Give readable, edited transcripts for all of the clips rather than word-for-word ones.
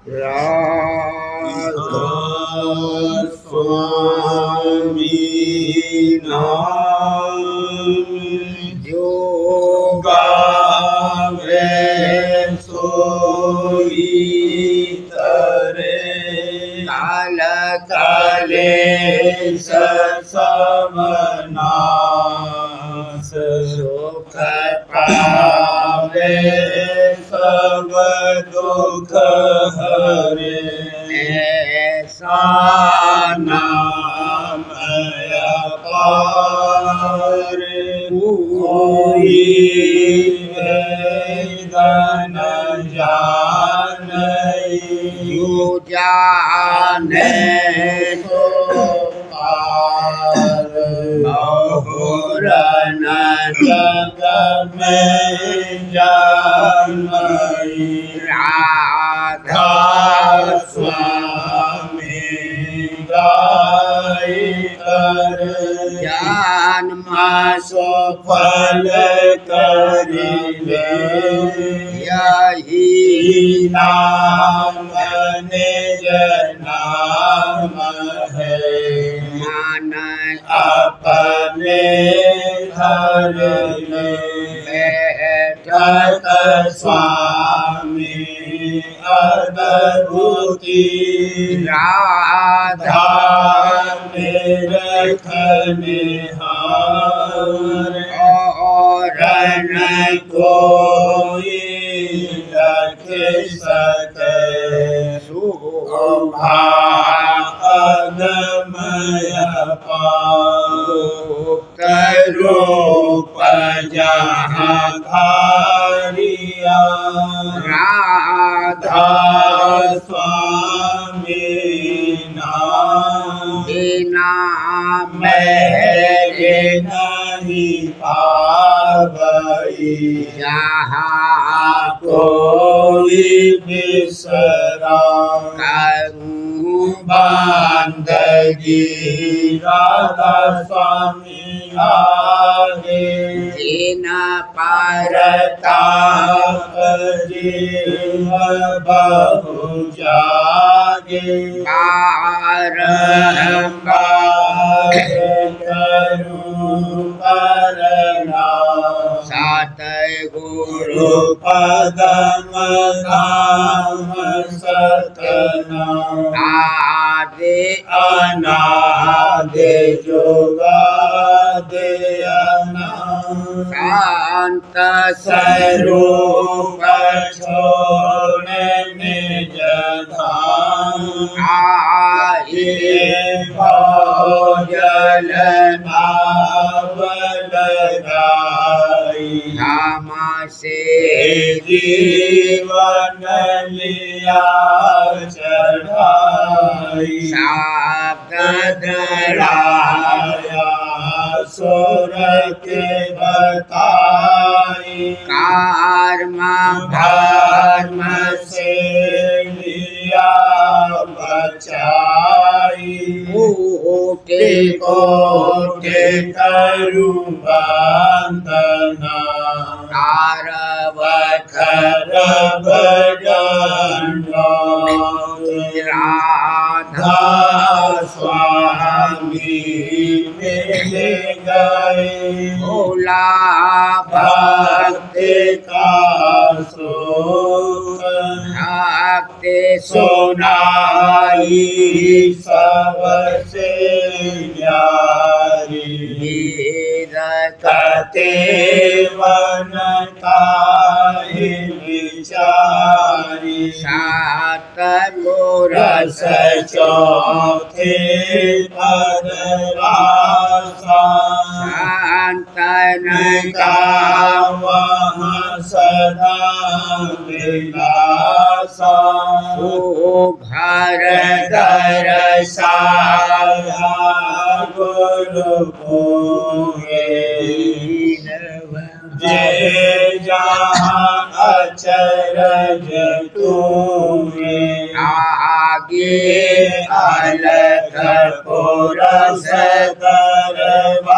राधा स्वामी नाम जो गावे सोई तरे काल काले समनास सुख पावे सब दुख हरे ऐसा नाम अपार कोई वेदन जाने जो जाने सो पार बहुरन जग में जानई राधा स्वामी गाय कर जन्म सफल करिले यही नाम निज नाम है मन अपने धर ले बैठत स्वामी अद्भुति राधा निरखने हार और न कोई रख सके शोभा अगमय पार रूप जहाँ धारिया राधा स्वामी नाम बिना मेरे नहीं पावई जहाँ कोई बिसरा करूँ बंदगी राधा स्वामी आगे जिन परताप जीव बहु जागे बारंबार करूं करना सात गुरु पदम धाम सतना आदि अनादि जुगादि शांत स्वरूप छोड़ निज धाम आए भोजल नाव लगाई हम से जीवन लिया चढ़ाई सागद राया सुर के बताई कर्म धर्म से लिया बचाई कोटि कोटि करु वंदना कारव खरब राधा स्वामी मिल गए भोला भक्ति का शोक भक्ति सुनाई सबसे प्यारी कते मन काहि विचारी सात गोरस चौथे पदवासा शांतन का वहाँ सदा विलासा घर दरसाया गुरु पूरे जय जहाँ अचरज तूने आगे अलग पुरस दरबारा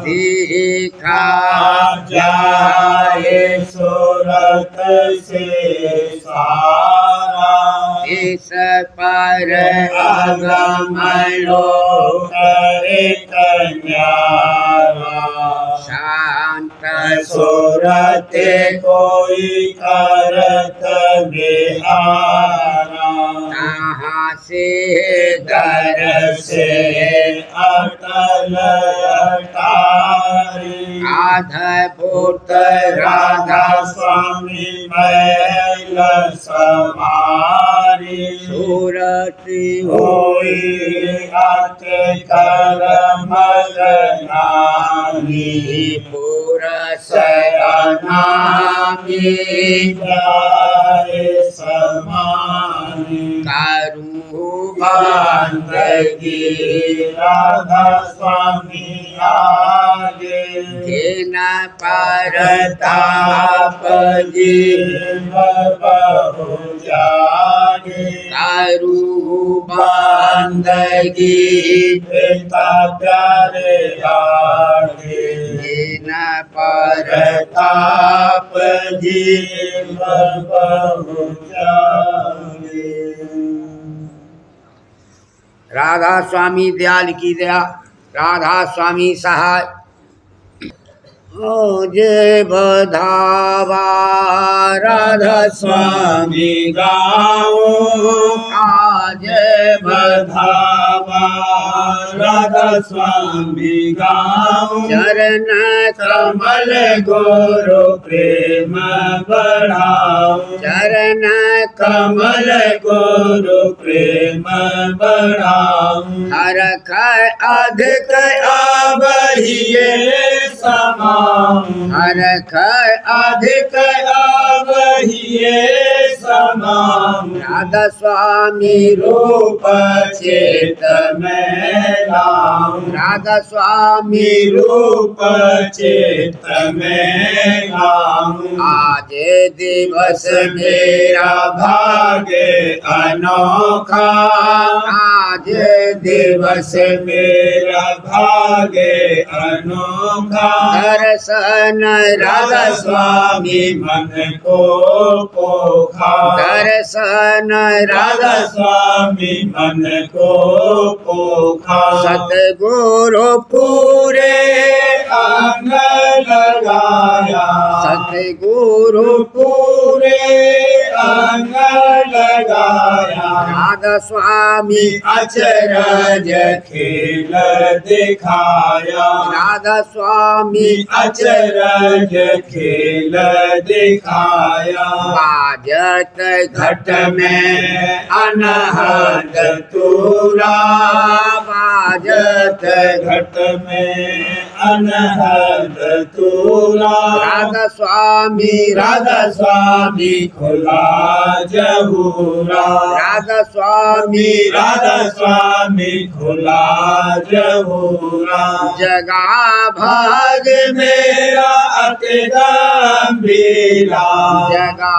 देखा जाए सूरत से सा ईश पर अगम लोक एक न्यारा शांत सुरते कोई करत बिहारा तहाँ से दर से अटल अटारी अद्भुत राधा स्वामी मैल समारी सूरति होई अति कर मगनानी पुरस सयनामी जाय समानी करु बंदगी राधा स्वामी आगे जिन पर प्रताप जीव बहु जागे करु बंदगी पिता प्यारे आगे जिन पर प्रताप जीव बहु जागे। राधा स्वामी दयाल की दया, राधा स्वामी सहाय। जे बधावा राधा स्वामी गाओ आज बधावा राधा स्वामी गाओ चरण कमल गुरु प्रेम बढ़ाओ चरण कमल गुरु प्रेम बढ़ाओ हर खर अधिक आवहिए समाम हर खर अधिक आवहिए समाम राधा स्वामी रूप चेत में राम राधा स्वामी रूप चेत में राम आज दिवस मेरा भाग्य अनोखा आज दिवस मेरा भाग्य अनोखा दर्शन राधा स्वामी मन को पोखा दर्शन राधा स्वामी मन को पोखा सतगुरु पूरे अंग लगाया सतगुरु पूरे अंग लगाया राधा स्वामी अचरज खेल दिखाया राधा स्वामी अचरज खेल दिखाया बाजत घट में अनहद तूरा बाजत घट में अनहद तूरा राधा स्वामी राधा स्वामी खुला जहूरा राधा स्वामी राधा स्वामी खुला जहूरा जगा भाग मेरा अति गंभीरा जगा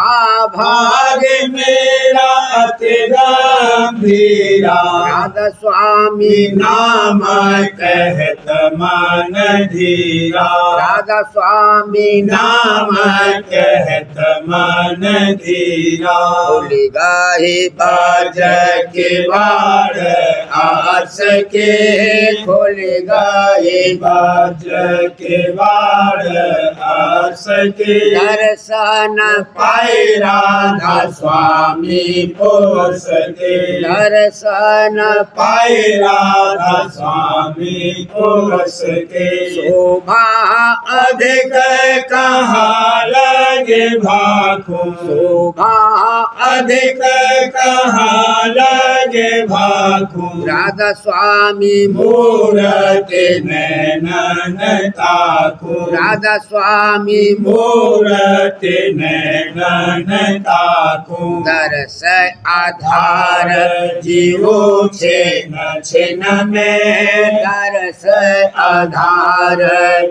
भाग मेरा अति गंभीरा राधा स्वामी नाम कहत मन धीरा राधा स्वामी नाम कहत मन धीरा भूल गाहे बाज के बाड़ आस के खोल गाए बाज के बाड़ आस के दर्शन पाए राधा स्वामी पोस के दर्शन पाए राधा स्वामी पोस के शोभा अधिक कहाँ लगे भाखो शोभा अधिक कहाँ लगे भाखो राधा स्वामी मूरति नैनन ताको राधा स्वामी मूरति नैनन ताको दरस आधार जीवो छिन छिन में दरस आधार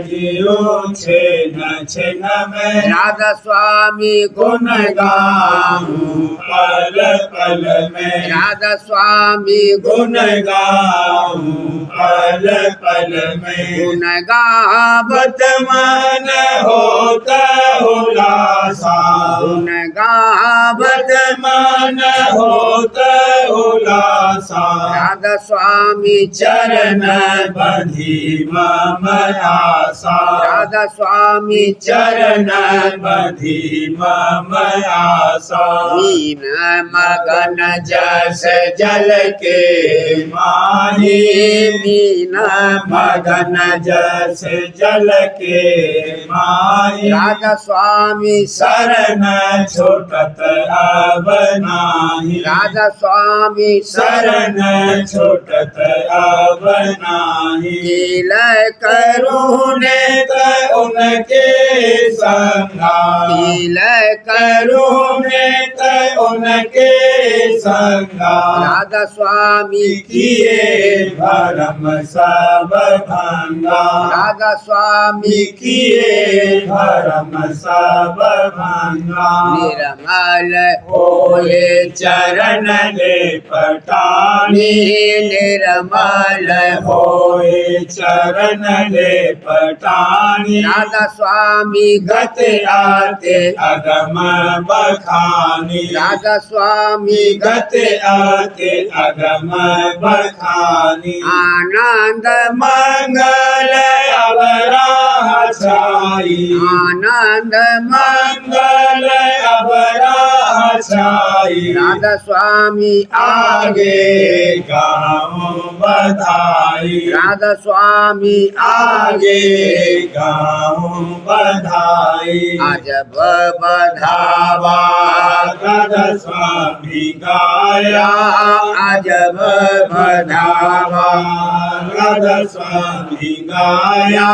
जीवो छिन छिन में राधा स्वामी गुण गाऊं पल पल में राधा स्वामी गुण गाऊं पल पल में गुण गावत मन होता उलासा गुण गावत मन होता उलासा राधा स्वामी चरण बंधी मम आसा राधा स्वामी चरण बंधी मम आसा मीन मगन जस जल के माही मीन मगन जस जल के माही राधा स्वामी शरण छूटत अब नाही राधा स्वामी शरण छूटत अब नाही नील करुणे उनके संगा नील करुणे उनके संगा राधा स्वामी किए भरम सब भंगा राधा स्वामी किए भरम सब भंगा निर्मल होए चरण ले पटानी निर्मल होए चरण ले पटानी राधा स्वामी गत आते अगम बखानी राधा स्वामी गत आते अगम बखानी आनंद मंगल अवराह छाई आनंद मंगल अवराह छाई राधा स्वामी आगे गाऊं बधाई राधा स्वामी आगे गाऊं बधाई अजब बधावा राधा स्वामी गाया अजब बधावा राधा स्वामी गाया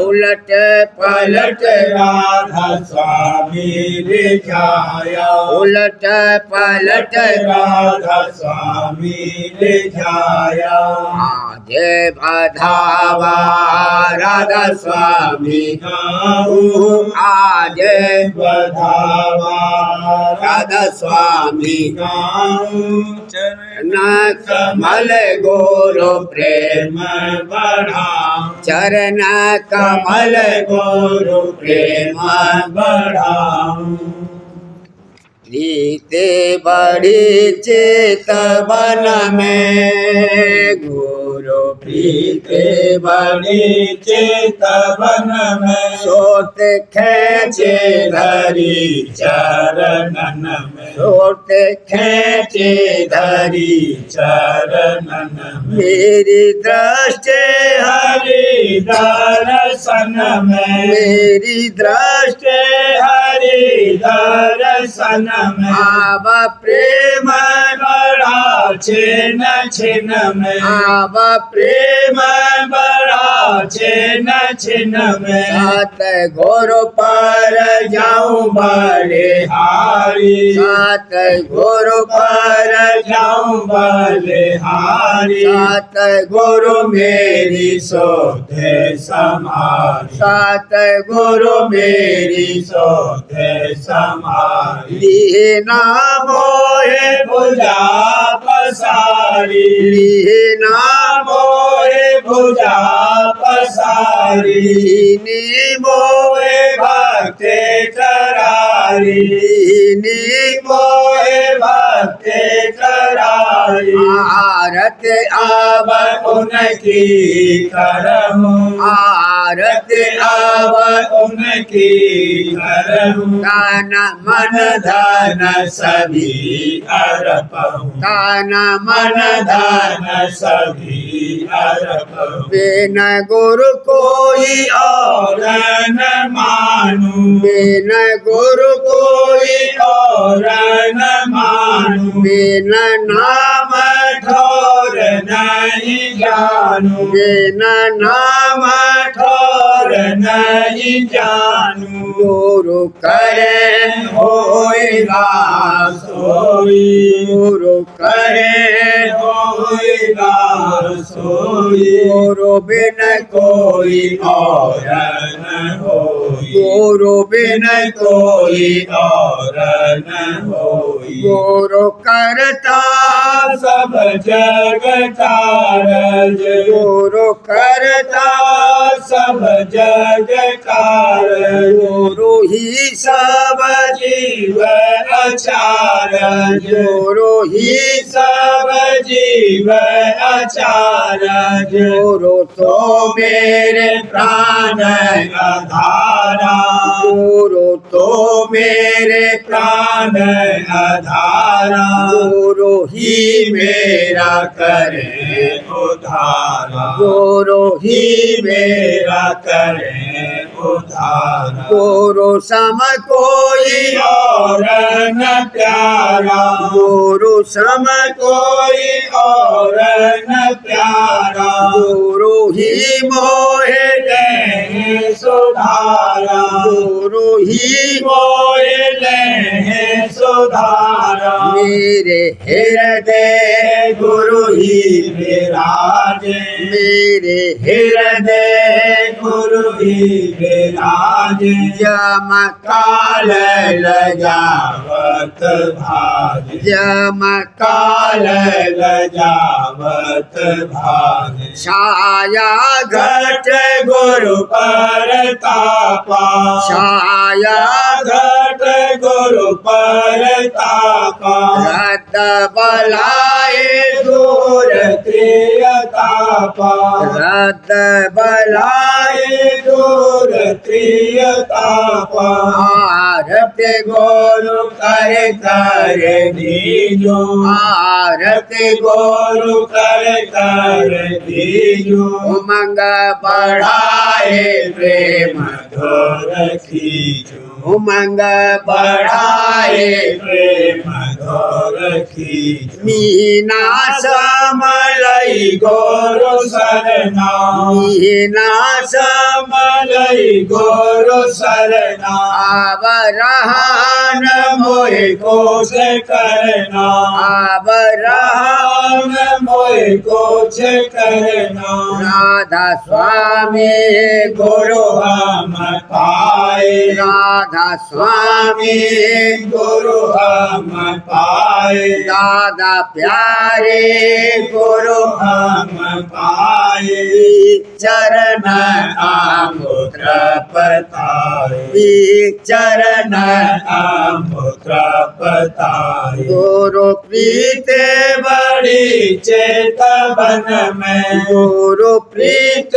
उलट पलट राधा स्वामी रिझाया उलट पलट राधा स्वामी रिझाया आज बधावा राधा स्वामी गाऊं आज बधावा राधा स्वामी गाऊं न कमल गोरो प्रेम बढ़ाऊं चरण कमल गुरु प्रेम बढ़ाऊं रीते बड़ी चेतवन में गुरु प्रीते बड़ी चेतवन में सोत खेचे धरी चरणन में सोत खेचे धरी चरणन में मेरी दृष्टि हरि दर्शन में मेरी दृष्टि हरि दर्शन में आव प्रेम बड़ा छिन छिन में आव प्रेम बड़ा छिन छिन में सात घोर पर जाऊं बलिहारी सात घोर पर जाऊं बलिहारी सात गुरु मेरी सोधे समारी सात गुरु मेरी सोधे समारी लीना मोहे भुजा पसारी लीना मोहे भुजा पसारी नी मोहे भक्ते करारी नी मोहे भक्ते करारी आरत आब उनकी करहूँ आरत आब उनकी करहूँ कान मन धन सभी अर्पहूँ कान मन धन सभी अर्पहूँ बिन गुरु कोई और न मानूं बिन गुरु कोई और न मानूं बिन नाम ठोर नहीं जानूं बिन नाम ठोर नहीं जानूं गुरु करे होएगा सोई गुरु करे होएगा सोई गुरु बिन कोई और न होई गुरु बिन कोई और न होई। गुरु करता सब जग कारज, गुरु करता सब जग कारज। गुरु ही सब जीव आचार्य, गुरु ही सब जीव आचार्य। गुरु तो मेरे प्राण आधारा, गुरु तो मेरे प्राण आधारा। गुरु ही ही मेरा करे उधारा, गुरु ही मेरा करे उधारा। गुरु सम कोई और न प्यारा, गुरु सम कोई और न प्यारा। गुरु ही मोहे ले सुधारा, गुरु ही मोहे ले सुधारा। मेरे हृदय गुरु ही विराजे, मेरे हृदय गुरु ही विराजे। जम काल लजावत भाज, जम काल लजावत भाज। छाया घट गुरु पर तापा, छाया घट गुरु पर तापा। रद बलाए दूर त्रियतापा, रद बलाए आए दूर त्रियतापा। आरत गुरु कर दीजो, आरत गुरु कर दीजो। उमंग बढ़ाए प्रेम धोर खींचो, उमंग बढ़ाए प्रेम धोर खींचो। मीना समलई गुरु सरना, मीना समलई गुरु सरना। आव रहन मोहि कोश करना, आव रहन रहन मोहि कोश करना। राधा स्वामी गुरु हम पाए, राधा स्वामी गुरु हम पाए। दादा प्यारे गुरु हम पाए, चरण आमुद्र पताए, चरण आमुद्र पताए। गुरु प्रीत बड़ी चेतवन में, गुरु प्रीत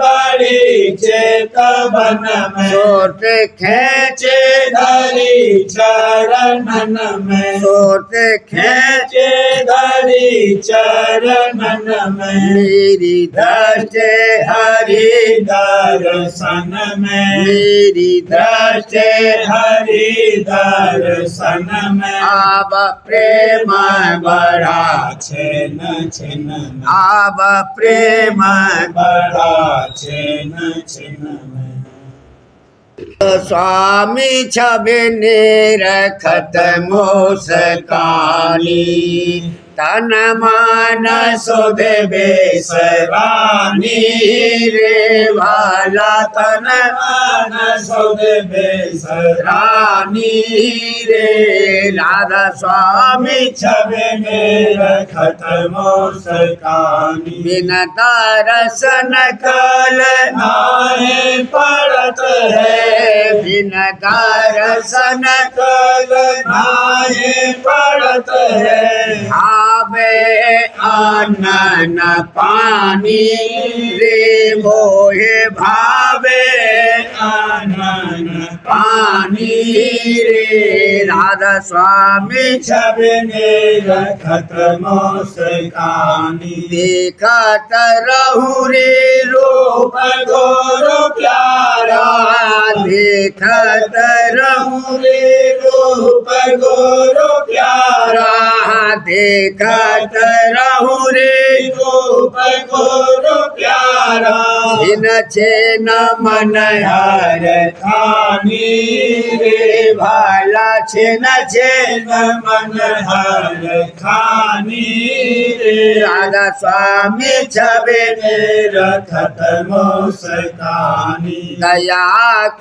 बड़ी चेतवन में। सोत खेच चे धरी चरणन में, सोत खेच चे धरी चरणन में। मेरी दृष्टि हरि दर्शन में, मेरी दृष्टि हरि दर्शन में। आब प्रेम बढ़ा छेन छेन में, आब प्रेम बढ़ा छेन छेन में। स्वामी छबे निरखत मुस्कानी तन मन सुध बेसरानी रे भाला तन मन सुध बेसरानी रे राधा स्वामी छबे रखत मुस्कानी। बिन दर्शन कल नाहे पड़त है, बिन दर्शन कल नाहे पड़त है। आवे अन्न पानी रे मोहे भावे आनन पानी रे राधा स्वामी छबे रखत मुस्कानी। देखत रहू रे रूप गुरु प्यारा, देखत रहू रे रूप गुरु प्यारा। देखत रहू रे रूप गुरु प्यारा। प्यारा छिन छिन मन हर खानी रे भाला छिन छिन मन हर खानी रे राधा स्वामी छबे रखत मुस्कानी दया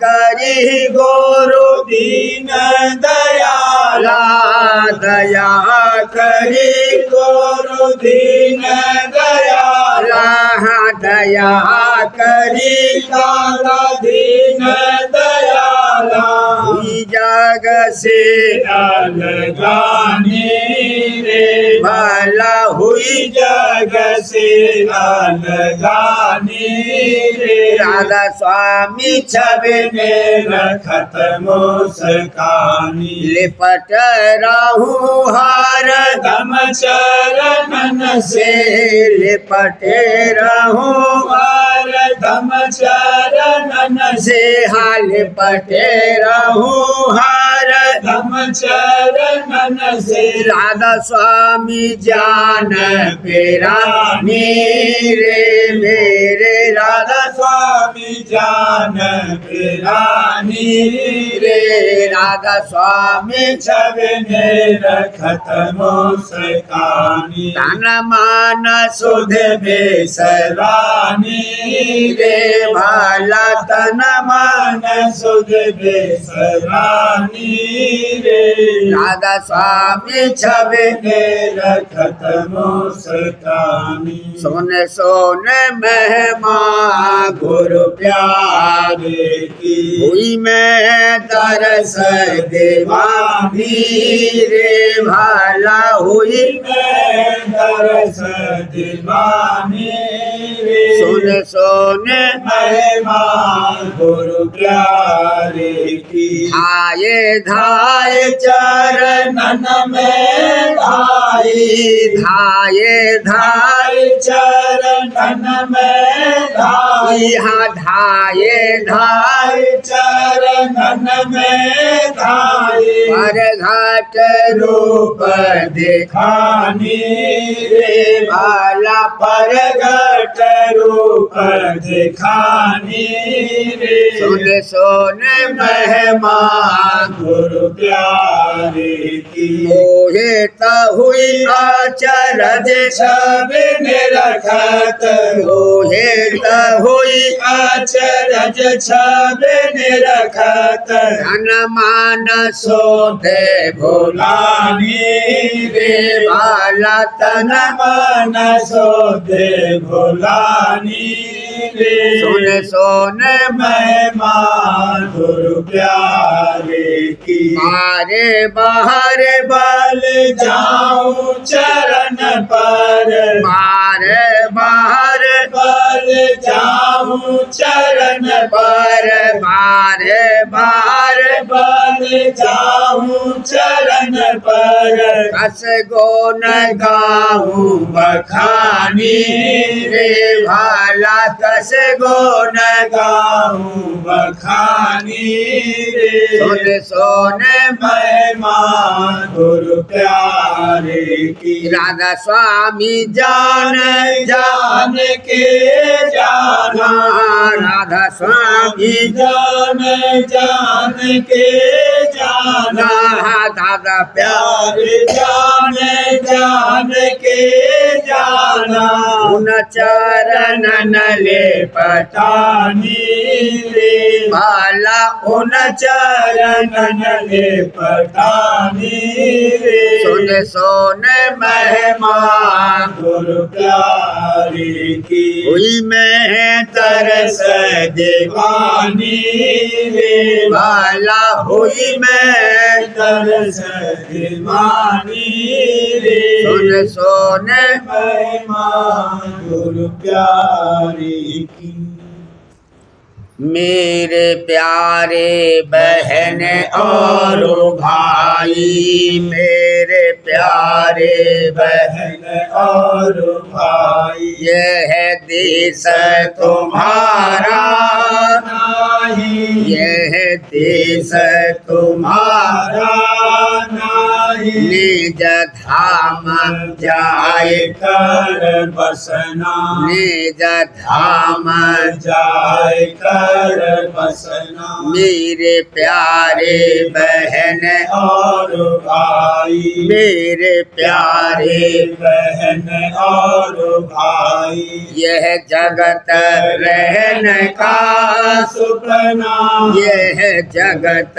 करी गोरु दीन दयाला दया करी गुरु दीन दयाला दया करी दादा दीन दयाला जग से लगानी रे भला हुई जग से लगानी रे राधा स्वामी छबे रखत मुस्कानी लिपट रहूं हर दम चरणन से लिपटे रहूं हर दम चरणन से हाल पटे रहूं हर दम चरणन से राधा स्वामी जान पेरानी रे मेरे राधा स्वामी जान पिरानी रे राधा स्वामी छबने रखत मुस्कानी तन मान सुध बेसरानी रे भाला तन मान मन सुध बेसरानी रे राधा स्वामी छबे रखत मुस्कानी सोने सोने महिमा गुरु प्यारे की हुई मैं तरस दीवानी रे भाला हुई तरस दीवानी रे सोने सोने महिमा गुरु प्यारे की आए धाय चरणन में धाई धाये धाय चरणन में धाई यहाँ धाये धाय चरणन में धाई पर घाट रूप दिखानी रे भाला पर घट रूप दिखानी रे सुन सोन महिमा गुरु प्यारे की मोहित हुई अचरज छबिन रखत मोहित हुई अचरज छबिन रखत धन मान सोते भोलानी रे भाला तन मन सोते भोलानी रे सुन सोन महिमा गुरु प्यारे की मारे बाहर बल जाऊं चरण पर मारे बाहर बल जाऊं चरण पर मारे बाहर बल जाऊं चरण पर कस गोन गाऊं बखानी रे भाला कस गोन गाऊं बखानी रे सुन सोन महिमा गुरु प्यारे की राधा स्वामी जान जान के जाना राधा स्वामी जान जान के जाना दादा प्यार प्यार जान जान के जाना उन चरणन ले पटानी रे भाला उन चरणन ले पटानी रे सुन सोन महिमा गुरु प्यारे की हुई मैं तरस दीवानी रे भाला हुई मैं तरस दीवानी रे सुन सोन महिमा गुरु प्यारे की मेरे प्यारे बहन और भाई मेरे प्यारे बहन बहन और भाई यह देश तुम्हारा नहीं, यह देश तुम्हारा नहीं, निज धाम जाए कर बसना, निज धाम जाए कर बसना। मेरे प्यारे बहन और भाई, मेरे प्यारे बहन और भाई, यह जगत रहन का सुपना, यह जगत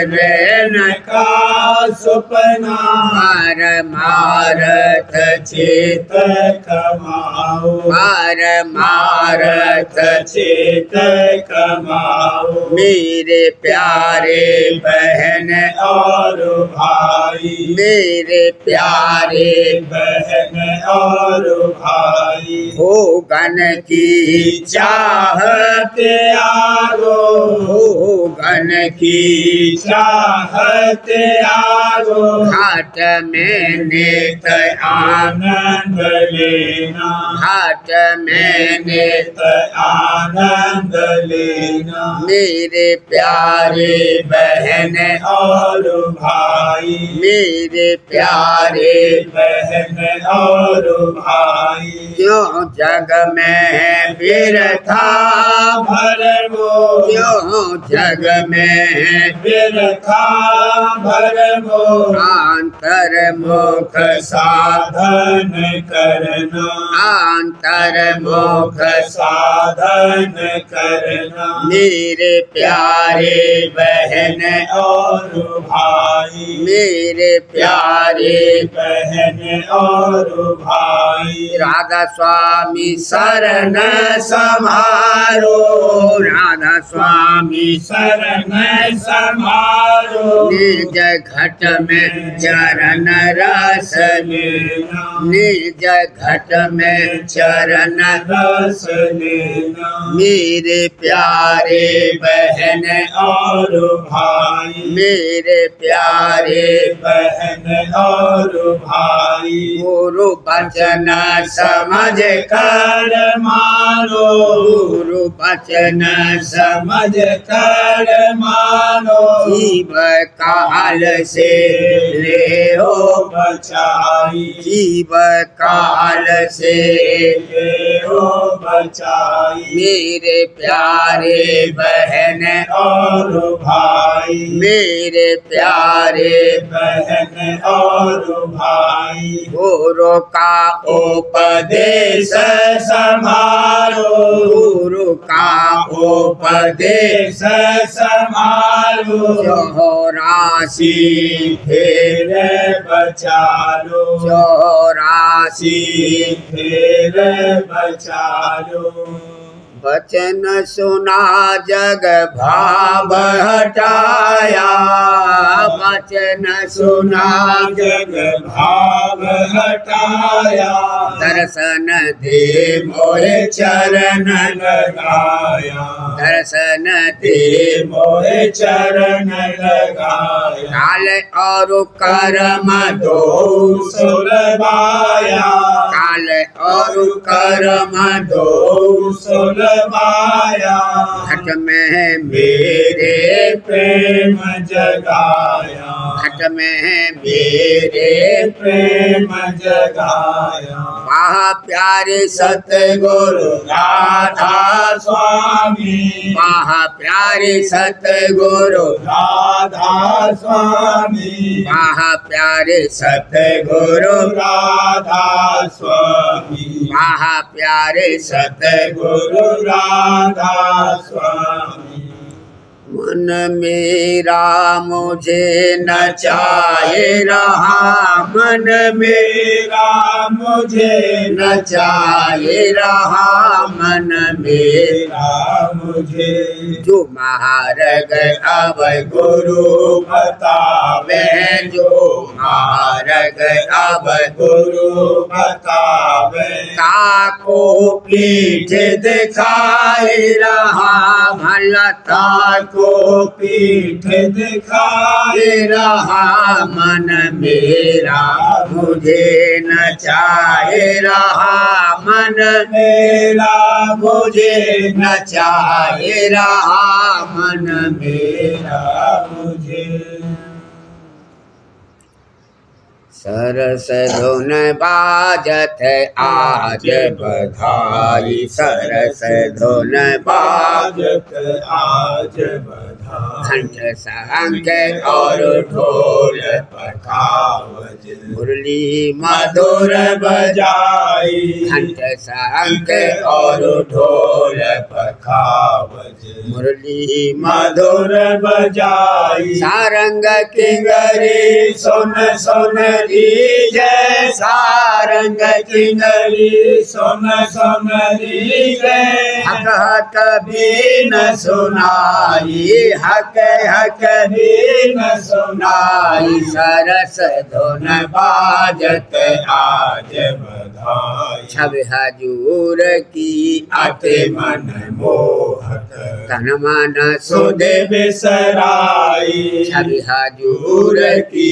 रहन का सुपना, परमारथ चेत कमाओ, परमारथ चेत कमाओ। मेरे प्यारे बहन और भाई, मेरे प्यारे बहन और भाई, भोगन की चाहत त्यागो, भोगन की चाहत त्यागो, घाट में नित आनंद लेना, घाट में नित आनंद लेना। मेरे प्यारे बहन और भाई, मेरे प्यारे बहन और भाई, क्यों जग में बिरथा भरमो, क्यों जग में बिरथा भरमो, आंतर मुख साधन करना, आंतर मुख साधन करना। मेरे प्यारे बहन और भाई, मेरे प्यारे बहन और भाई, राधा स्वामी शरण समारो राधा स्वामी शरण समारो, निज घट में चरण रस लेना, निज घट में चरण रस लेना। मेरे प्यारे बहन और भाई, मेरे प्यारे बहन और भाई, गुरु वचन समझ कर मानो, गुरु वचन समझ कर मानो, जीव काल से ले हो बचाई, जीव काल से हो बचाई। मेरे प्यारे बहन और भाई, मेरे प्यारे बहन और भाई, गुरु का उपदेश संभालो, गुरु का उपदेश संभालो, 84 फिर बचा लो, 84 फिर बचा लो। वचन सुना जग भाव हटाया वचन सुना जग भाव हटाया, दर्शन दे मोहे चरण लगाया, दर्शन दे मोहे चरण लगाया। काल और कर्म दो सुलभाया, काल और कर्म दो सुलभाया, घट में मेरे प्रेम जगाया, घट में मेरे प्रेम जगाया। वाह प्यारे सतगुरु राधा स्वामी, वाह प्यारे सतगुरु राधा स्वामी, वाह प्यारे सतगुरु राधा स्वामी, वाह प्यारे सतगुरु राधा स्वामी। मन मेरा मुझे नचाए रहा मन मेरा मुझे नचाए रहा मन मेरा मेरा मुझे जो महारग अब गुरु बतावे, जो महारग अब गुरु बतावे। ताको पीठ दिखाई रहा भला ताको पीठ दिखाए ये रहा मन मेरा मुझे नचाए रहा मन मेरा मुझे नचाए रहा मन मेरा मुझे सरस धुन बाजत आज बधाई सरस धुन बाजत आज बधाई घंट शंख और ढोल पखावज मुरली मधुर बजाई घंट शंख और ढोल पखावज मुरली मधुर बजाई सारंग किंगरी सुन सुन जय सारंग किंगरी सुन सुन जय हक हक बीन सुनाई हक हक बीन सुनाई सरस धुन बाजत आज बधाई छवि हजूर की अति मन मोहक तन मन सुध बिसराई छवि हजूर की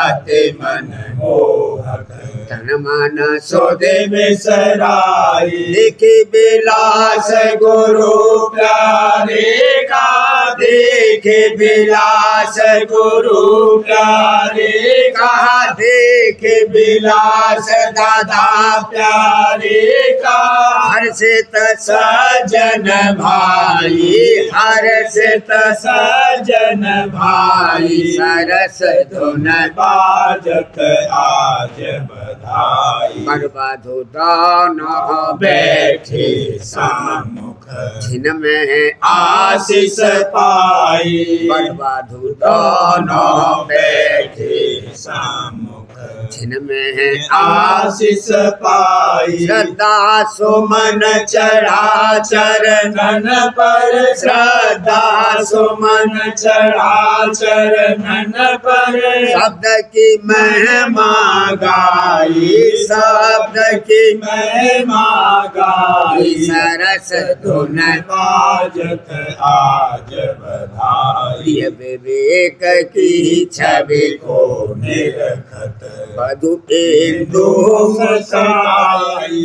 अति मन मोहक तन मन सुध बिसराई लिखी विलास गुरु प्यारे का देखे विलास गुरु प्यारे का देखे विलास दादा प्यारे का हर्षित सजन भाई हर्षित सजन भाई सरस धुन बाजत आज बधाई बर्बाधो दाना बैठे सम्मुख छिन में आशीष पाई बर्बाधो दोनों दाना बैठे सम्मुख छिन में आशीष पाई श्रद्धा सुमन चढ़ा चरणन पर श्रद्धा सुमन चढ़ा चरणन पर शब्द की महिमा गाई शब्द की महिमा गाई सरस धुन बाजत आज बधाई प्रिय विवेक की छवि को निरखत बधु इंदु मुस्काई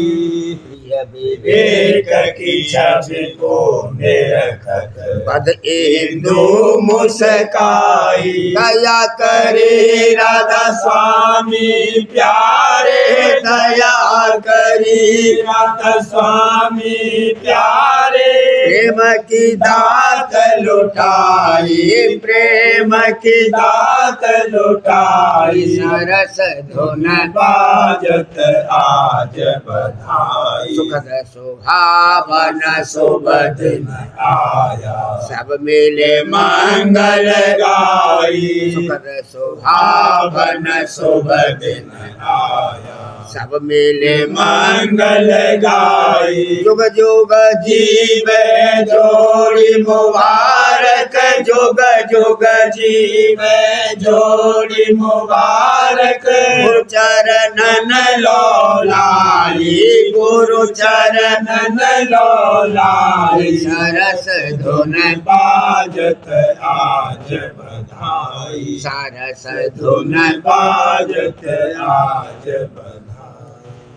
प्रिय विवेक की छवि को निरखत बध इंदु इंदु मुस्काई दया करे राधा स्वामी प्यारे दया करी राधा स्वामी प्यारे प्रेम की दात लुटाई प्रेम की दात लुटाई सरस धुन बाजत आज बधाई सुखद सुहावन शुभ दिन आया सब मिले मंगल गाई सुखद सुहावन पावन शुभ दिन आया सब मिले मंगल गाई जुग जुग जीवे जोड़ी मुबारक जुग जुग जीवे जोड़ी मुबारक गुरु चरणन लोलाई गुरु चरणन लोलाई सरस धुन बाजत आज बधाई सरस धुन बाजत आज बधाई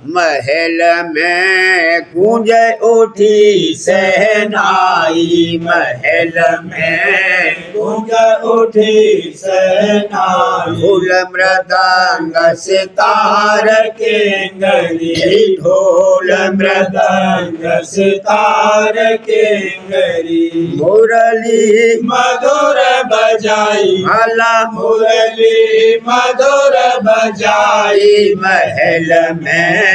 महल में गूंज उठी सहनाई महल में गूंज उठी सहनाई फूल मृदंग सितार के गली ढोल मृदंग सितार के गली मुरली मधुर बजाई भला मुरली मधुर बजाई महल में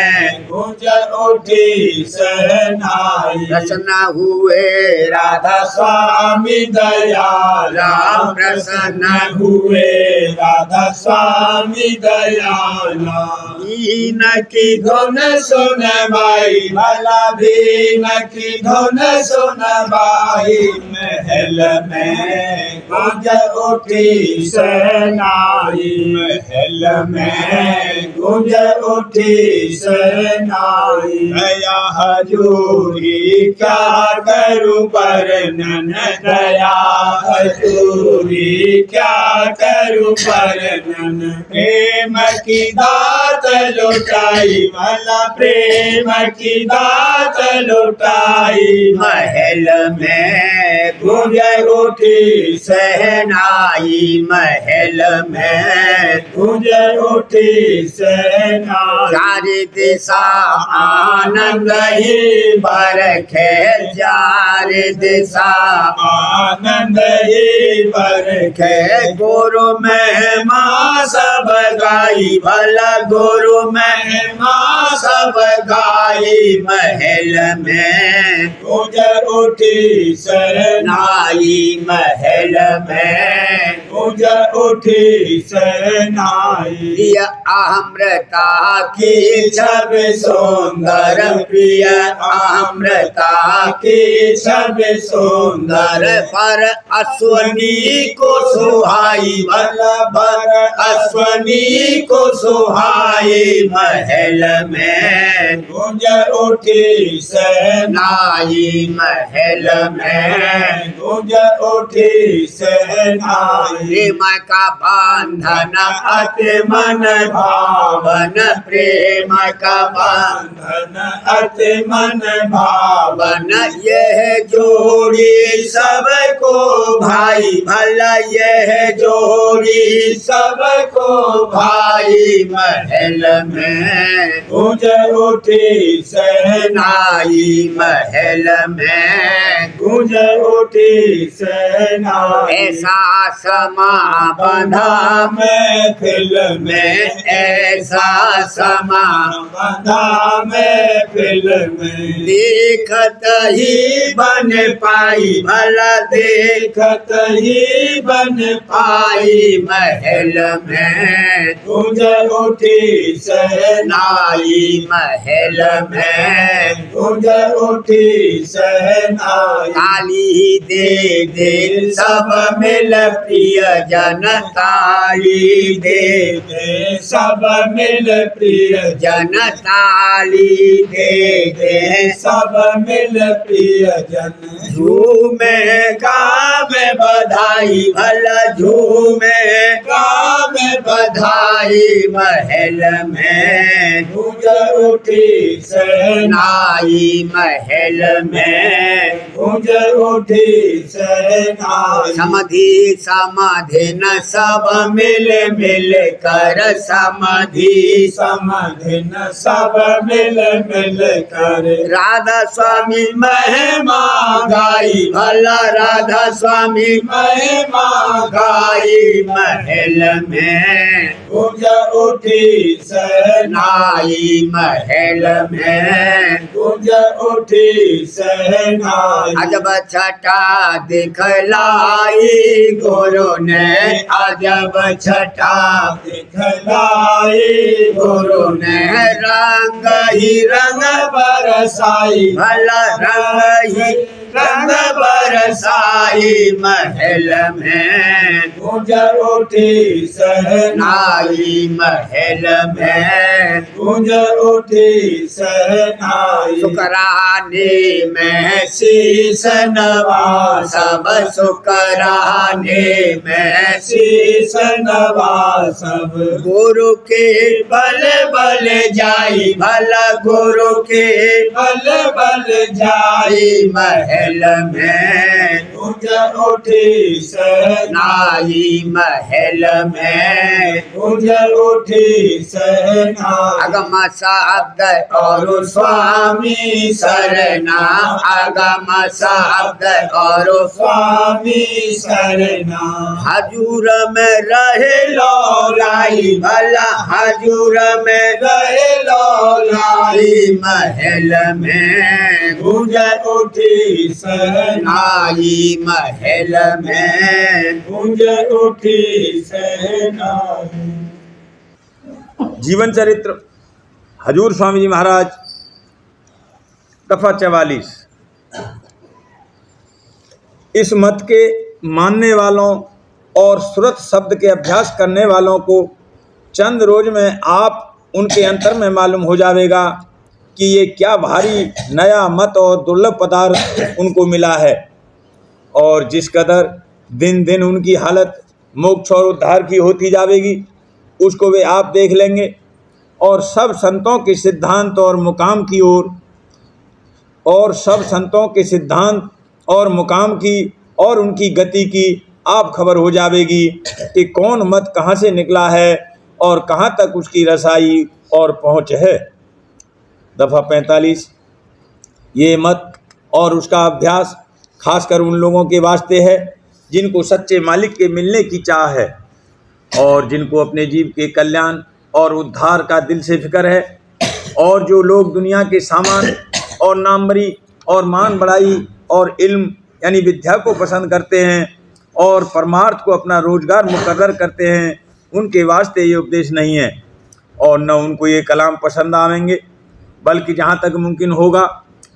गूंज उठी सहनाई प्रसन्न हुए राधा स्वामी दयाल राम प्रसन्न हुए राधा स्वामी दयाल बीन की धुन सुन बाई भला बीन की धुन सुन बाई महल में गूंज उठी सहनाई महल में गूंज उठी सहनाई दया हजूरी क्या करूं वर्णन दया हजूरी क्या करूं वर्णन प्रेम की दात लुटाई भला प्रेम की दात लुटाई महल में गूंज उठी सहनाई महल में गूंज उठी सहनाई चारि दिशा आनंद ही बरखे चारि दिशा आनंद ही बरखे के गुरु महिमा सब गाई भला गुरु महिमा सब गाई महल में गूंज उठी नाई महल में गूंज उठी सहनाई प्रिय अमृता की सब सुंदर सुंदर प्रिय अमृता की सब सुंदर पर अश्वनी को सुहाई बर अश्वनी को सुहाई महल में गूंज उठी सहनाई नाई महल में गूंज उठी सहनाई प्रेम का बंधन अति मन भावन प्रेम का बंधन अति मन भावन बन यह जोड़ी सबको भाई भला यह जोड़ी सबको भाई महल में गूंज उठी सहनाई नाई महल में गूंज उठी सहनाई ऐसा समा बंधा महफिल में में ऐसा समा बंधा महफिल में देखत ही बन पाई भला देखत ही बन पाई महल में गूंज उठी सहनाई नाई महल में गूंज उठी सहनाई ताली दे दे सब मिल प्रिय जन ताली दे दे सब मिल प्रिय जन ताली दे दे सब मिल प्रिय जन झूमे गावे बधाई भला झूमे गावे बधाई महल में गूंज उठी सहनाई नाई महल में गूंज उठी सहनाई समधि समाधि न सब मिल मिल कर समधि समाधिन सब मिल मिल कर राधा स्वामी महिमा गाई भला राधा स्वामी महिमा गाई महल में गूंज उठी सहनाई नाई महल में गूंज उठी सहनाई अजब छटा दिखलाई गुरु ने अजब छटा दिखलाई गुरु ने रंग ही रंग बरसाई भला रंग ही रंग बरसाई महल में गूंज उठी सहनाई नाई महल में गूंज उठी सहनाई शुक्राने में शीश नवा सब शुक्राने में शीश नवा सब गुरु के बल बल जाई भला गुरु के बल बल जाई महल में गूंज उठी सहनाई नाई महल में गूंज उठी सहनाई अगम शब्द और स्वामी सरना अगम शब्द और स्वामी शरणा हजूर में रहे लौलाई भला हजूर में रहे लौलाई महल में गूंज उठी सहनाई नाई महल में गूंज उठी सहनाई। जीवन चरित्र हजूर स्वामी जी महाराज दफा 44। इस मत के मानने वालों और सुरत शब्द के अभ्यास करने वालों को चंद रोज में आप उनके अंतर में मालूम हो जाएगा कि ये क्या भारी नया मत और दुर्लभ पदार्थ उनको मिला है। और जिस कदर दिन दिन उनकी हालत मोक्ष और उद्धार की होती जाएगी उसको वे आप देख लेंगे। और सब संतों के सिद्धांत और मुकाम की ओर मुकाम की और उनकी गति की आप खबर हो जाएगी कि कौन मत कहाँ से निकला है और कहाँ तक उसकी रसाई और पहुँच है। दफ़ा 45। ये मत और उसका अभ्यास खासकर उन लोगों के वास्ते है जिनको सच्चे मालिक के मिलने की चाह है और जिनको अपने जीव के कल्याण और उद्धार का दिल से फिक्र है, और जो लोग दुनिया के सामान और नामवरी और मान बढ़ाई और इल्म यानी विद्या को पसंद करते हैं और परमार्थ को अपना रोजगार मुकर्रर करते हैं, उनके वास्ते ये उपदेश नहीं है। और न उनको ये कलाम पसंद आवेंगे, बल्कि जहाँ तक मुमकिन होगा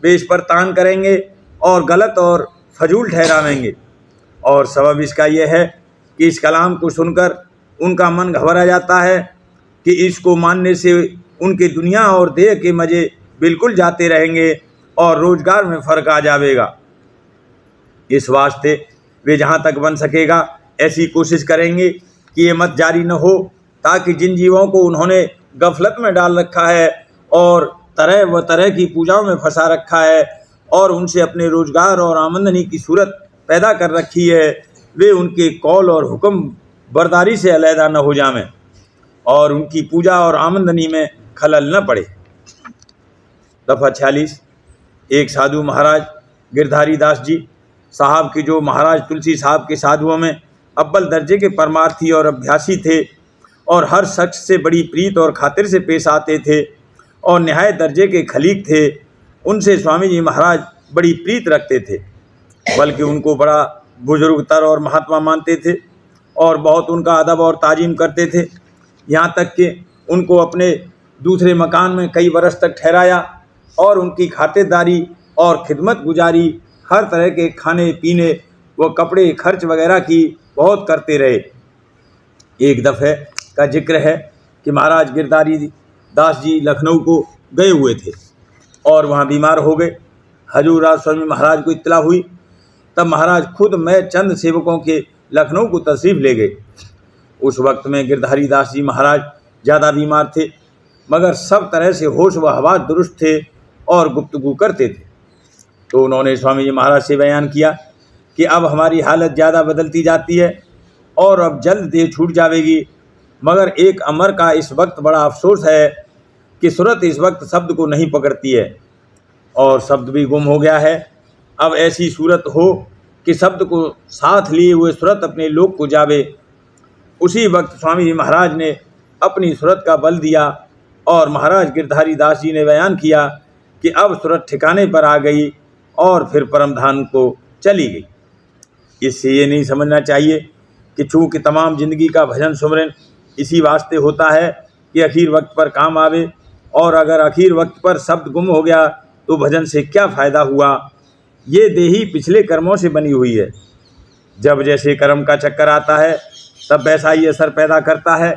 वे इस पर तान करेंगे और गलत और फजूल ठहरावेंगे। और सबब इसका यह है कि इस कलाम को सुनकर उनका मन घबरा जाता है कि इसको मानने से उनके दुनिया और देह के मज़े बिल्कुल जाते रहेंगे और रोजगार में फ़र्क आ जाएगा। इस वास्ते वे जहाँ तक बन सकेगा ऐसी कोशिश करेंगे कि ये मत जारी न हो, ताकि जिन जीवों को उन्होंने गफलत में डाल रखा है और तरह व तरह की पूजाओं में फंसा रखा है और उनसे अपने रोजगार और आमदनी की सूरत पैदा कर रखी है, वे उनके कौल और हुक्म बरदारी से अलहदा न हो जाएं और उनकी पूजा और आमदनी में खलल न पड़े। दफ़ा 46। एक साधु महाराज गिरधारी दास जी साहब के, जो महाराज तुलसी साहब के साधुओं में अव्वल दर्जे के परमार्थी और अभ्यासी थे और हर शख्स से बड़ी प्रीत और खातिर से पेश आते थे और निहायत दर्जे के खलीक थे, उनसे स्वामी जी महाराज बड़ी प्रीत रखते थे, बल्कि उनको बड़ा बुजुर्गतर और महात्मा मानते थे और बहुत उनका अदब और ताजीम करते थे। यहाँ तक कि उनको अपने दूसरे मकान में कई बरस तक ठहराया और उनकी खातिरदारी और खिदमत गुजारी, हर तरह के खाने पीने व कपड़े खर्च वगैरह की बहुत करते रहे। एक दफ़े का जिक्र है कि महाराज गिरधारी दास जी लखनऊ को गए हुए थे और वहाँ बीमार हो गए। हजूर राज स्वामी महाराज को इत्तला हुई, तब महाराज खुद मैं चंद सेवकों के लखनऊ को तशरीफ़ ले गए। उस वक्त में गिरधारी दास जी महाराज ज़्यादा बीमार थे, मगर सब तरह से होश व हवास दुरुस्त थे और गुफ्तगू करते थे। तो उन्होंने स्वामी जी महाराज से बयान किया कि अब हमारी हालत ज़्यादा बदलती जाती है और अब जल्द देह छूट जाएगी, मगर एक अमर का इस वक्त बड़ा अफसोस है कि सूरत इस वक्त शब्द को नहीं पकड़ती है और शब्द भी गुम हो गया है। अब ऐसी सूरत हो कि शब्द को साथ लिए हुए सूरत अपने लोक को जावे। उसी वक्त स्वामी जी महाराज ने अपनी सूरत का बल दिया और महाराज गिरधारी दास जी ने बयान किया कि अब सूरत ठिकाने पर आ गई और फिर परमधाम को चली गई। इससे ये नहीं समझना चाहिए कि चूँकि तमाम ज़िंदगी का भजन सुमरन इसी वास्ते होता है कि आखिर वक्त पर काम आवे, और अगर आखिर वक्त पर शब्द गुम हो गया तो भजन से क्या फ़ायदा हुआ। ये देही पिछले कर्मों से बनी हुई है, जब जैसे कर्म का चक्कर आता है तब वैसा ही असर पैदा करता है।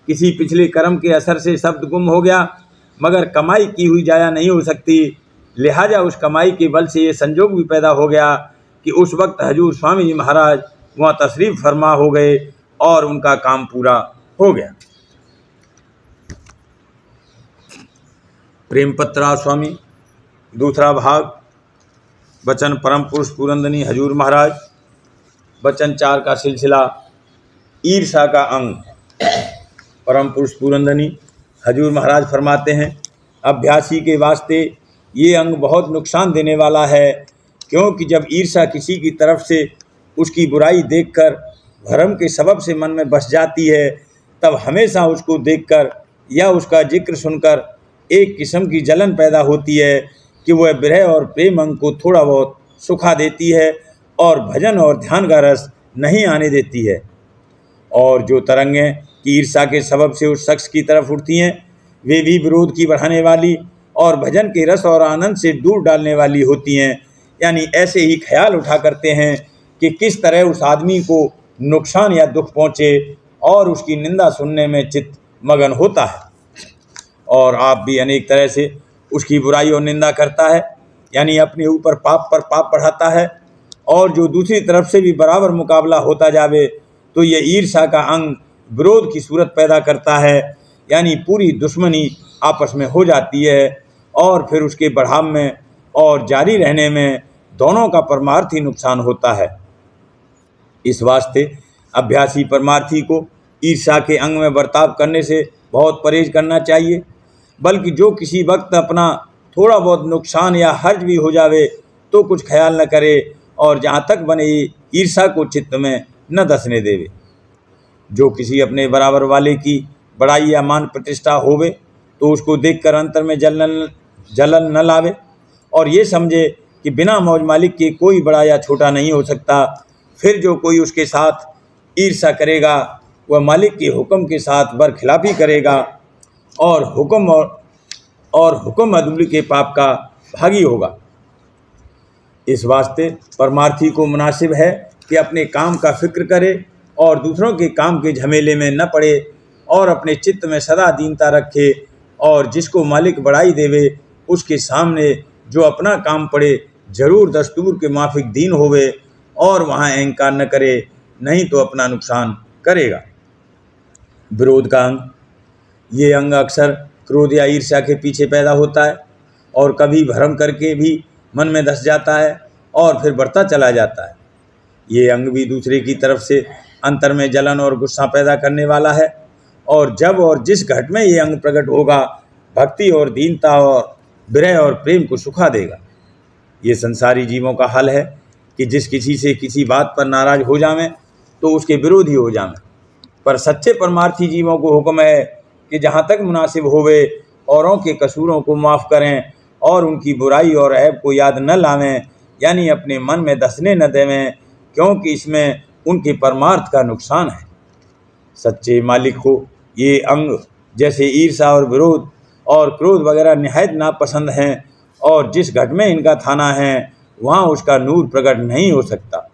किसी पिछले कर्म के असर से शब्द गुम हो गया, मगर कमाई की हुई जाया नहीं हो सकती, लिहाजा उस कमाई के बल से ये संजोग भी पैदा हो गया कि उस वक्त हजूर स्वामी जी महाराज वहाँ तशरीफ़ फरमा हो गए और उनका काम पूरा हो गया। प्रेम पत्रा स्वामी दूसरा भाग, वचन परम पुरुष पुरंदनी हजूर महाराज, वचन 4 का सिलसिला, ईर्षा का अंग। परम पुरुष पुरंदनी हजूर महाराज फरमाते हैं, अभ्यासी के वास्ते ये अंग बहुत नुकसान देने वाला है, क्योंकि जब ईर्षा किसी की तरफ से उसकी बुराई देखकर भरम के सबब से मन में बस जाती है, तब हमेशा उसको देखकर या उसका जिक्र सुनकर एक किस्म की जलन पैदा होती है कि वह विरह और प्रेम अंग को थोड़ा बहुत सुखा देती है और भजन और ध्यान का रस नहीं आने देती है। और जो तरंगें कि ईर्षा के सबब से उस शख्स की तरफ उठती हैं, वे भी विरोध की बढ़ाने वाली और भजन के रस और आनंद से दूर डालने वाली होती हैं। यानी ऐसे ही ख्याल उठा करते हैं कि किस तरह उस आदमी को नुकसान या दुख पहुँचे और उसकी निंदा सुनने में चित्त मगन होता है। और आप भी अनेक तरह से उसकी बुराई और निंदा करता है, यानी अपने ऊपर पाप पर पाप बढ़ाता है, और जो दूसरी तरफ से भी बराबर मुकाबला होता जावे तो ये ईर्ष्या का अंग विरोध की सूरत पैदा करता है, यानी पूरी दुश्मनी आपस में हो जाती है, और फिर उसके बढ़ाव में और जारी रहने में दोनों का परमार्थी नुकसान होता है। इस वास्ते अभ्यासी परमार्थी को ईर्ष्या के अंग में बर्ताव करने से बहुत परहेज करना चाहिए, बल्कि जो किसी वक्त अपना थोड़ा बहुत नुकसान या हर्ज भी हो जावे तो कुछ ख्याल न करे, और जहाँ तक बने ईर्ष्या को चित्त में न धसने देवे। जो किसी अपने बराबर वाले की बड़ाई या मान प्रतिष्ठा होवे तो उसको देखकर अंतर में जलन न लावे, और ये समझे कि बिना मौज मालिक के कोई बड़ा या छोटा नहीं हो सकता। फिर जो कोई उसके साथ ईर्ष्या करेगा वह मालिक के हुक्म के साथ बरखिलाफी करेगा, और हुक्म अदुल के पाप का भागी होगा। इस वास्ते परमार्थी को मुनासिब है कि अपने काम का फिक्र करे और दूसरों के काम के झमेले में न पड़े, और अपने चित्त में सदा दीनता रखे, और जिसको मालिक बढ़ाई देवे उसके सामने जो अपना काम पड़े जरूर दस्तूर के माफिक दीन होवे, और वहाँ अहंकार न करे, नहीं तो अपना नुकसान करेगा। विरोध का अंग, ये अंग अक्सर क्रोध या ईर्ष्या के पीछे पैदा होता है, और कभी भ्रम करके भी मन में धस जाता है और फिर बढ़ता चला जाता है। ये अंग भी दूसरे की तरफ से अंतर में जलन और गुस्सा पैदा करने वाला है, और जब और जिस घट में ये अंग प्रकट होगा भक्ति और दीनता और विरह और प्रेम को सुखा देगा। ये संसारी जीवों का हल है कि जिस किसी से किसी बात पर नाराज हो जावें तो उसके विरोधी हो जावें, पर सच्चे परमार्थी जीवों को हुक्म है कि जहाँ तक मुनासिब होवे औरों के कसूरों को माफ़ करें और उनकी बुराई और ऐब को याद न लावें, यानी अपने मन में धसने न देवें, क्योंकि इसमें उनके परमार्थ का नुकसान है। सच्चे मालिक को ये अंग जैसे ईर्ष्या और विरोध और क्रोध वगैरह निहायत नापसंद हैं, और जिस घट में इनका थाना है वहाँ उसका नूर प्रकट नहीं हो सकता।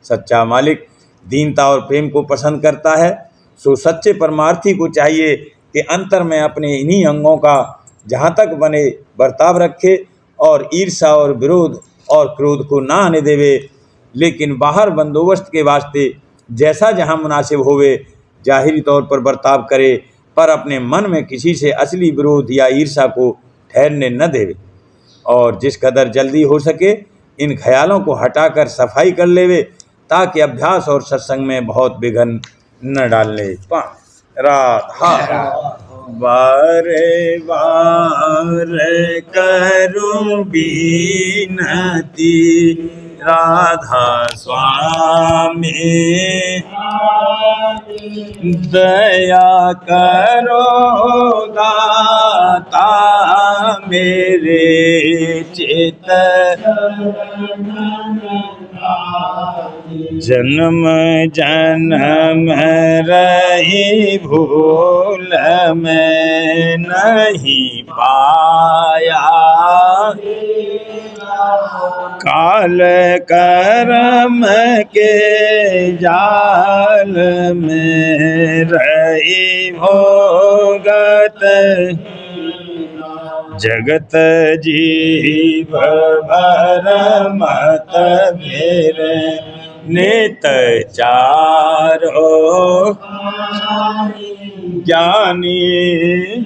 सच्चा मालिक दीनता और प्रेम को पसंद करता है, सो सच्चे परमार्थी को चाहिए कि अंतर में अपने इन्हीं अंगों का जहाँ तक बने बर्ताव रखे, और ईर्ष्या और विरोध और क्रोध को ना आने देवे, लेकिन बाहर बंदोबस्त के वास्ते जैसा जहाँ मुनासिब होवे जाहिरी तौर पर बर्ताव करे, पर अपने मन में किसी से असली विरोध या ईर्ष्या को ठहरने न देवे, और जिस कदर जल्दी हो सके इन ख्यालों को हटाकर सफाई कर लेवे, ताकि अभ्यास और सत्संग में बहुत विघ्न न डालने पाए। राधा बारे बार करूं बीनती, राधा स्वामी दया करो दाता मेरे चित, जन्म जन्म रही भूल में नहीं पाया, काल कर्म के जाल में रही भोगत, जगत जीव भर मत भेर नित चारो, ज्ञानी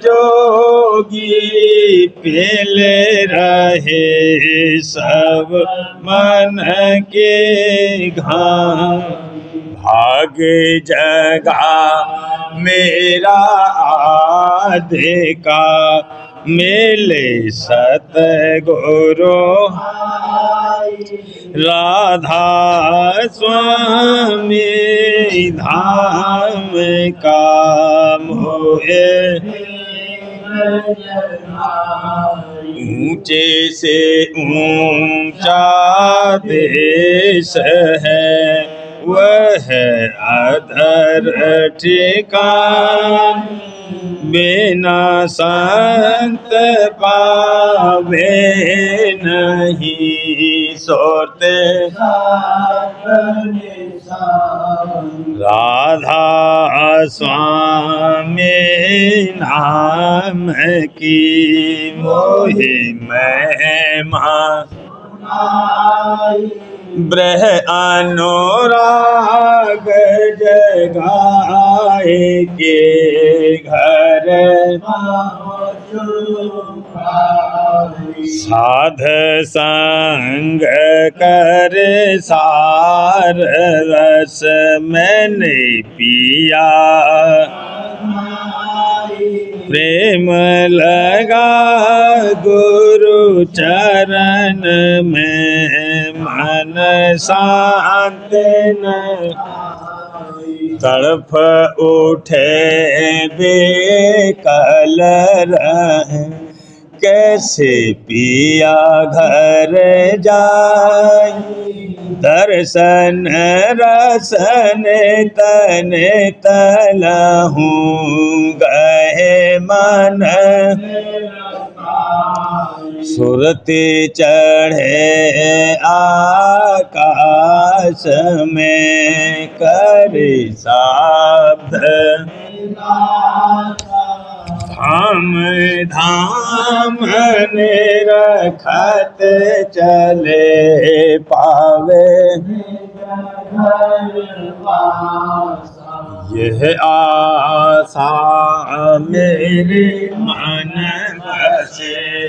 जोगी पीले रहे सब मन के घाम, भाग जगा मेरा आधे का मेले सतगुरु, राधा स्वामी धाम का मोहे, ऊंचे से ऊंचा देश है वह अधर ठिकान, बिना संत पावे नहीं सोते राधा स्वामी नाम की मोहि महिमा ब्रह अनुराग जगाए के घर साध संग कर सार रस मैंने पिया प्रेम लगा गुरु चरण में मन शांत न तड़फ उठे बेकल रहे कैसे पिया घर जाय दर्शन रसन तन तलहूँ गए मन सुरती चढ़े आकाश में कर शब्द धाम धाम निरखत चले पावे यह आशा मेरे मन बसे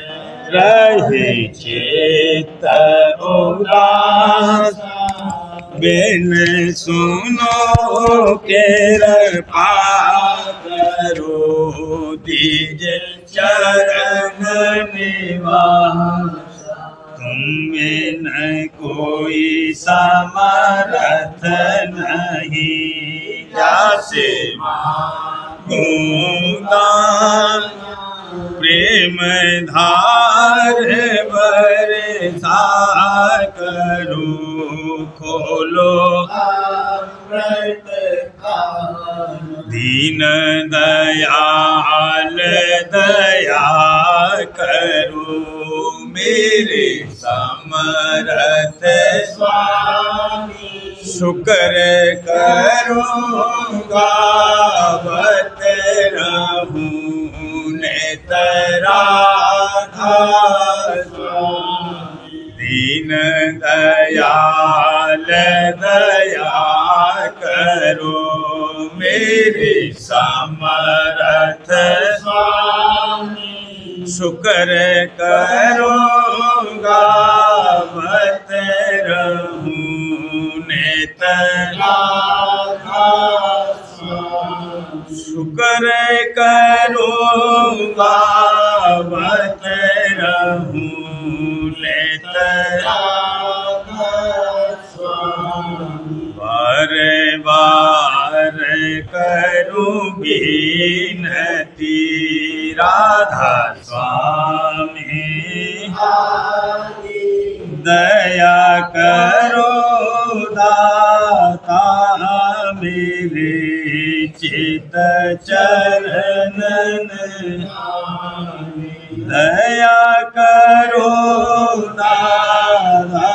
रहे चित्त उदास बिन सुनो कृपा करो दीजे चरण निवास तुम में न कोई समर्थ नहीं जासे मांगूंगा प्रेम धार बरसा करो खोलो दीन दयाल दया करो मेरे समर्थ स्वामी शुक्र करूँगा बत रहूँ नेतराधा दीन दयाल दया करो मेरे समर्थ स्वामी शुक्र करूँगा बत रहूँ नेतराधा शुक्र करूँगा बत रहूँ नेतराधा बार बार करूँ विनती राधा स्वामी दया करो दाता मेरे चित चरणन दया करो दादा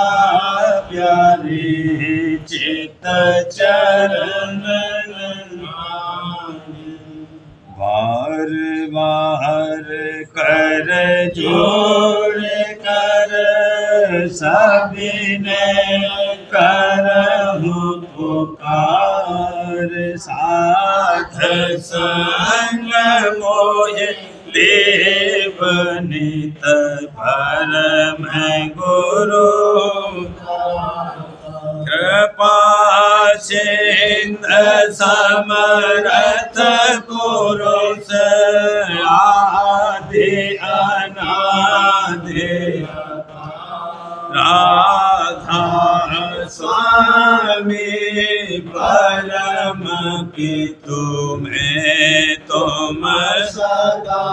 प्यारे चित चरणन बार बार कर जोड़ कर सबिने करहूँ पुकार साध संग मोहे देव नित परम गुरु कृपा सिंधु समरथ पुरुष आदि अनादि राधा स्वामी परम पितु में तुम सदा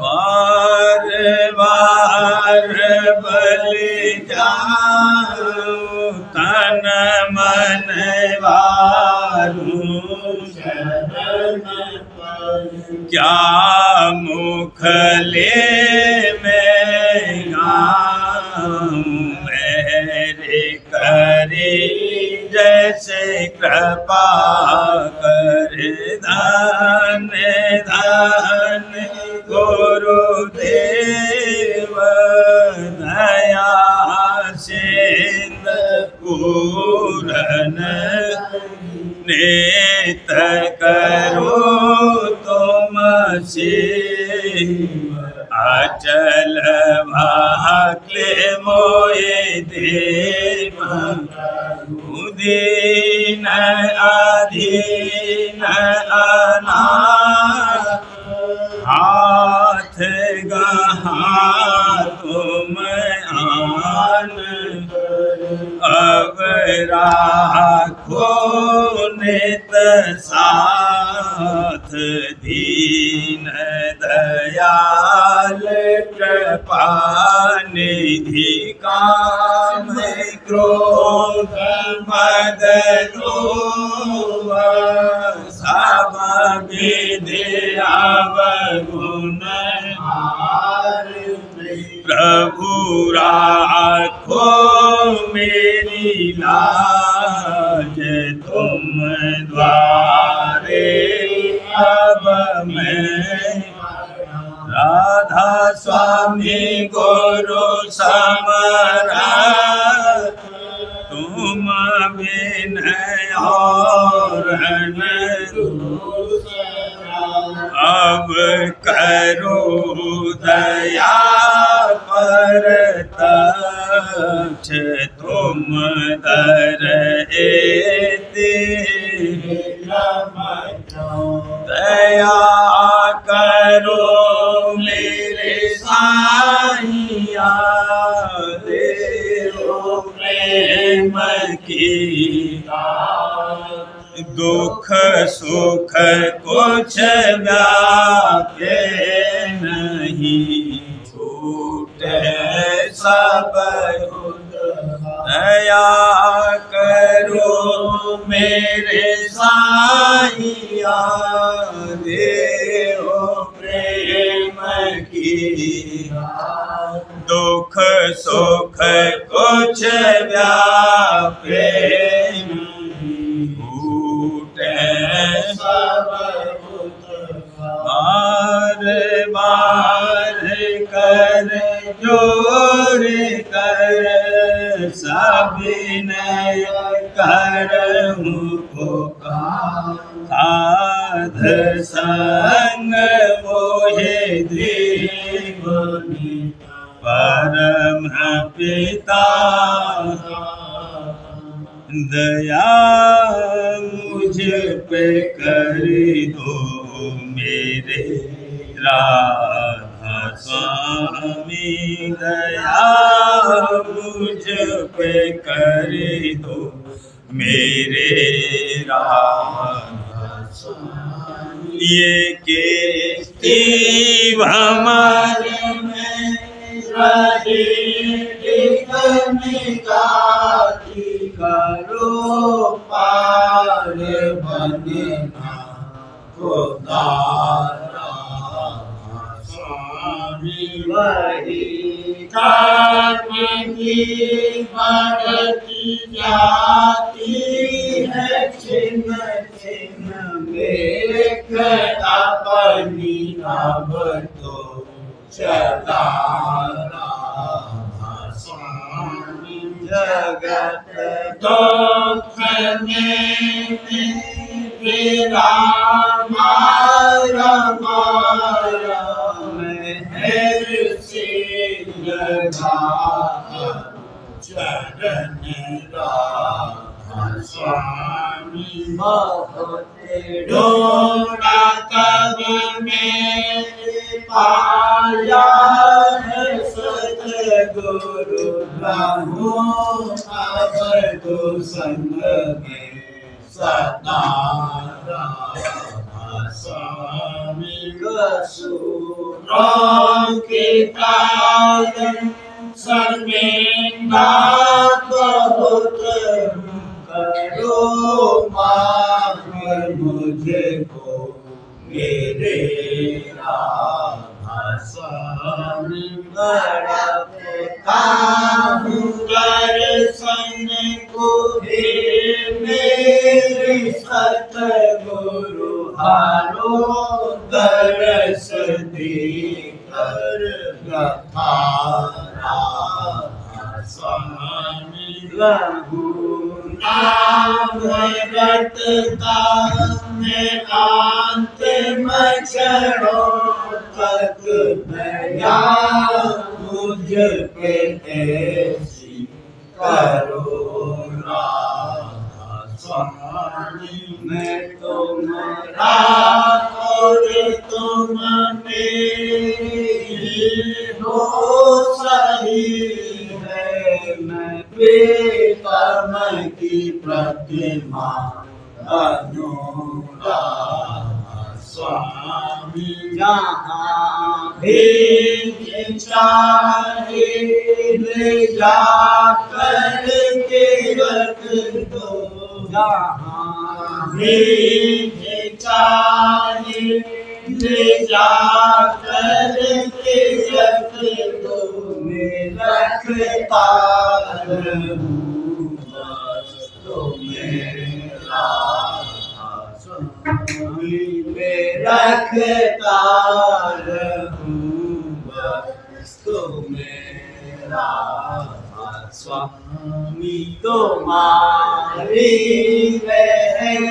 बार बार बलि जाऊं तन मन वारूं क्या मुख ले मैं गाऊं मेरे करे कृपा कर धन धन गुरुदेव दया सिंध पूरन नेत करो तुम शिव अचल भाग्य मोए देव उदीन अधीन अनाथ हाथ गहा तुम आन अब राखो नित साथ दीन दयाल कृपा निधि काम क्रोध मद लोभ सब विधि अवगुण प्रभु राखो मेरी लाज तुम द्वारे अब मैं राधा स्वामी गुरु समरा तुम विनय और अब करो दया परतक्ष तुम दर एते दया करो मेरे साईया देव प्रेम की दुख सुख कुछ व्यापे नहीं छूटे सब दया करो मेरे साईया देव प्रेम की दुख सुख कुछ व्यापे बार बार कर जोर कर सविनय करहूँ पुकार साध संग मोहे देवनी परम पिता दया मुझ पे कर दो मेरे राधा स्वामी दया मुझ पे कर दो मेरे राधा स्वामी ये के हमारे में करो पार बनना खुदा स्वामी वही की भगती जाती है छिन्न छिन्न मेरे अपनी अब तो चला जगत दुख में मेरा मारा मारा मेहर से लगा चरण राधा स्वामी बहुत डोरा तब में पाया है सतगुरु ब्रह्मो अब तो संग में सदा राधा स्वामी असुरों के कारण शर्मिंदा बहुत करो माफ मुझे को मेरे राधा स्वामी बड़ा दर्शन को हे मेरे कर रखा राधा स्वामी रघुनाम रटता मैं अंतिम क्षणों तक दया मुझ पे ऐसी करुणा स्वामी मैं तुम्हारा और तुम मेरी हो सही है मैं प्रीतम की प्रतिमा बनूंगा स्वामी जहाँ भी चाहे ले जा कर के रख दो जहाँ भी चाहे ले जा कर के रख दो मैं रखता रहूँ बस तो मेरा स्वामी में रखता रहूँ बस तो मेरा स्वामी तुम्हारी बहन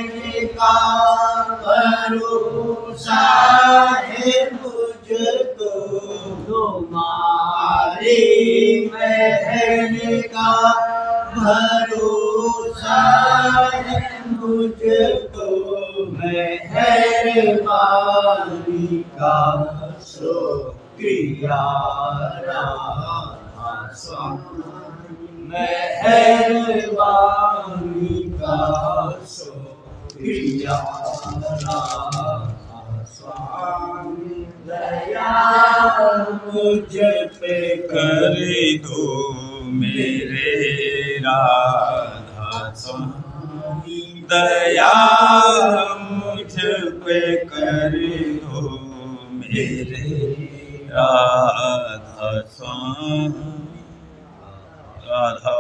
का भरोसा है मुझको तुम्हारी बहन का भरोसा है मुझको मेहरबानी का शुक्रिया राधा स्वामी मेहरबानी का शुक्रिया राधा स्वामी दया मुझ पे कर दो मेरे राधा स्वामी दया मुझ पे कर दो मेरे राधा स्वामी राधा